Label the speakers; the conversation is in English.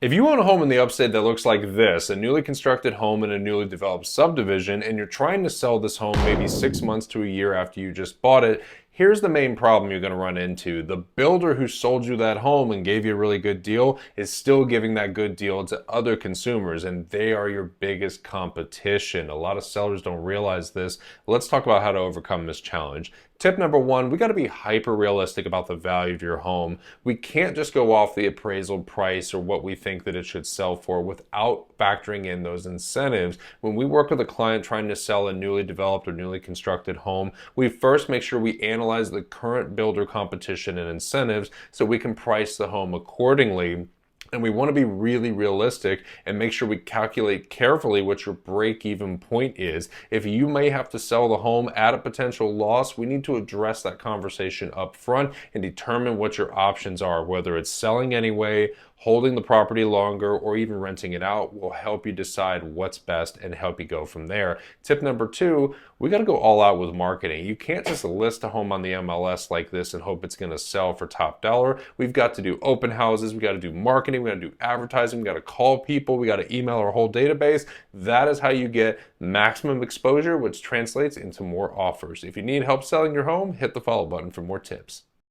Speaker 1: If you own a home in the upstate that looks like this, a newly constructed home in a newly developed subdivision, and you're trying to sell this home maybe 6 months to a year after you just bought it, here's the main problem you're going to run into. The builder who sold you that home and gave you a really good deal is still giving that good deal to other consumers, and they are your biggest competition. A lot of sellers don't realize this. Let's talk about how to overcome this challenge. Tip number one, we got to be hyper realistic about the value of your home. We can't just go off the appraisal price or what we think that it should sell for without factoring in those incentives. When we work with a client trying to sell a newly developed or newly constructed home, we first make sure we analyze the current builder competition and incentives so we can price the home accordingly. And we want to be really realistic and make sure we calculate carefully what your break-even point is. If you may have to sell the home at a potential loss, we need to address that conversation up front and determine what your options are. Whether it's selling anyway, holding the property longer, or even renting it out will help you decide what's best and help you go from there. Tip number two, we got to go all out with marketing. You can't just list a home on the MLS like this and hope it's going to sell for top dollar. We've got to do open houses, we got to do marketing, we got to do advertising, we got to call people, we got to email our whole database. That is how you get maximum exposure, which translates into more offers. If you need help selling your home, hit the follow button for more tips.